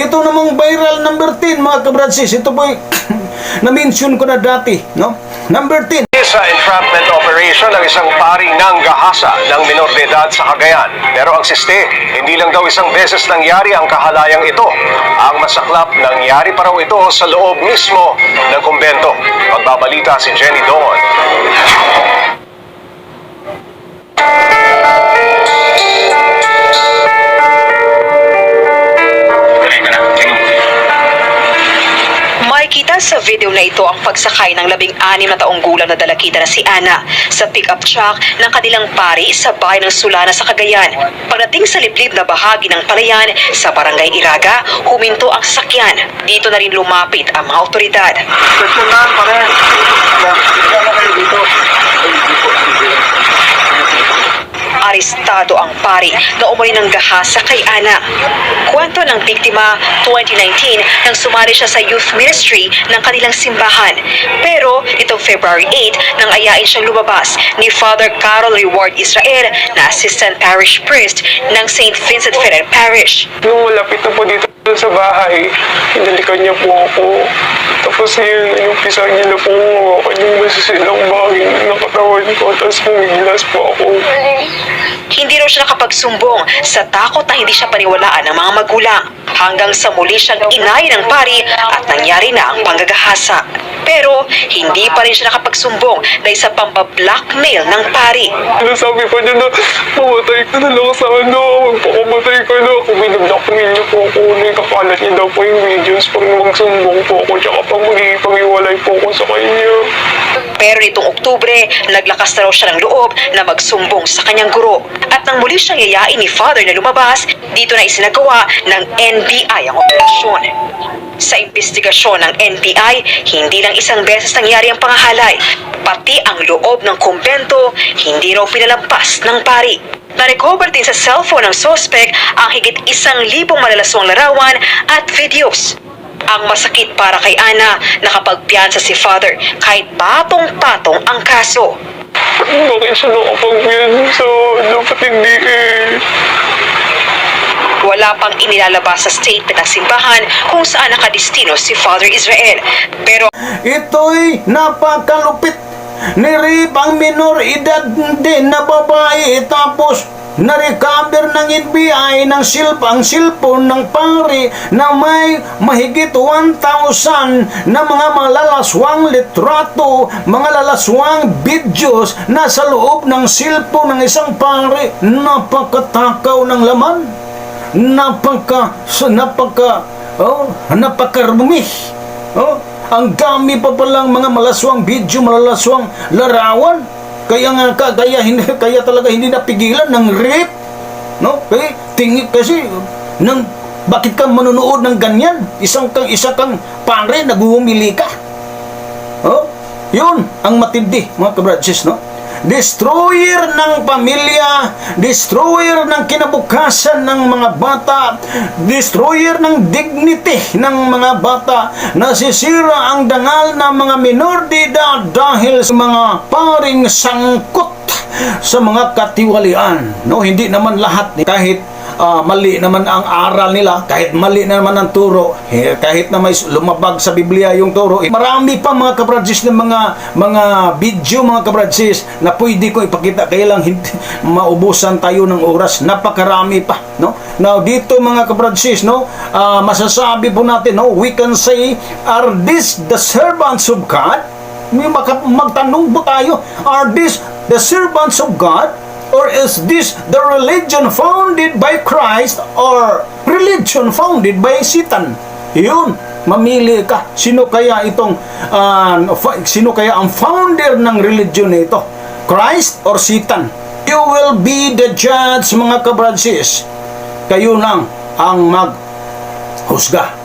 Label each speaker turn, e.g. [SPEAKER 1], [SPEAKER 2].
[SPEAKER 1] ito namang viral number 10, mga kabradsis. Ito po na-mention ko na dati, no? Number 10.
[SPEAKER 2] Sa entrapment operation ng isang paring nanggahasa ng minor de edad sa Cagayan. Pero ang siste, hindi lang daw isang beses nangyari ang kahalayang ito. Ang masaklap nangyari pa raw ito sa loob mismo ng kumbento. Magbabalita si Jenny Dongon.
[SPEAKER 3] Makikita sa video na ito ang pagsakay ng 16 na taong gulang na dalakita na si Ana sa pick-up truck ng kanilang pari sa bahay ng Sulana sa Cagayan. Pagdating sa liblib na bahagi ng palayan sa Barangay Iraga, huminto ang sasakyan. Dito na rin lumapit ang mga otoridad. Arestado ang pari na umuli ng gahasa kay Ana. Kwento ng biktima, 2019 nang sumali siya sa youth ministry ng kanilang simbahan. Pero itong February 8 nang ayain siyang lumabas ni Father Carol Reward Israel na assistant parish priest ng St. Vincent Ferrer Parish.
[SPEAKER 4] Nung malapit na po dito sa bahay, hinalikan niya po ako. Tapos yung pisa niya na po yung masisilang bagay ng katawan ko. Tapos humiglas po ako.
[SPEAKER 3] Hindi raw siya nakapagsumbong sa takot na hindi siya paniwalaan ng mga magulang. Hanggang sa muli siyang inay ng pari at nangyari na ang panggagahasa. Pero hindi pa rin siya nakapagsumbong dahil sa pambablackmail ng pari.
[SPEAKER 4] Sabi pa niya na, mamatay ka na lang sana. Magpakamatay ka na. Kung binablackmail niyo po ako, nakakalat niya daw po yung videos pag magsumbong po ako. Tsaka pag magigipag-iwalay po ako sa kanya.
[SPEAKER 3] Pero nitong Oktubre, naglakas na raw siya ng loob na magsumbong sa kanyang guro. At nang muli siyang yayain ni Father na lumabas, dito na isinagawa ng NBI ang operasyon. Sa investigasyon ng NBI, hindi lang isang beses nangyari ang pangahalay. Pati ang loob ng kumbento, hindi raw pinalampas ng pari. Na-recover din sa cellphone ng suspect ang higit 1,000 malalaswang larawan at videos. Ang masakit para kay Ana, nakapagpiyansa si Father kahit patong-patong ang kaso.
[SPEAKER 4] Bakit siya nakapagpiyansa? Dapat hindi
[SPEAKER 3] Wala pang inilalabas sa statement ng simbahan kung saan nakadestino si Father Israel. Pero
[SPEAKER 1] Ito'y napakalupit. Nirip ang minor edad din na babae tapos na-recover ng NBI ng ang cellphone ng pari na may mahigit 1,000 na mga malalaswang litrato, mga lalaswang videos na sa loob ng cellphone ng isang pari. Napakatakaw ng laman. Napakarumi. Ang dami pa palang mga malaswang video, malalaswang larawan. Kaya talaga hindi napigilan ng rape, no? Kasi bakit ka manonood ng ganyan? Isa kang pare, naguhumili ka. Yun ang matindi, mga kabradsis, no? Destroyer ng pamilya, destroyer ng kinabukasan ng mga bata, destroyer ng dignity ng mga bata, nasisira ang dangal ng mga minor de edad dahil sa mga paring sangkot sa mga katiwalian. No, hindi naman lahat, kahit mali naman ang aral nila, kahit mali naman ang turo, kahit na may lumabag sa Biblia yung turo, marami pa mga kabradsis ng mga video, mga kabradsis, na pwede ko ipakita, kaya lang hindi maubusan tayo ng oras. Napakarami pa, no? Now dito, mga kabradsis, no, masasabi po natin, no, we can say, are these the servants of God? Magtanong po tayo, are these the servants of God? Or is this the religion founded by Christ or religion founded by Satan? Yun, mamili ka. Sino kaya ang founder ng religion nito? Christ or Satan? You will be the judge, mga kabradsis. Kayo lang ang maghusga.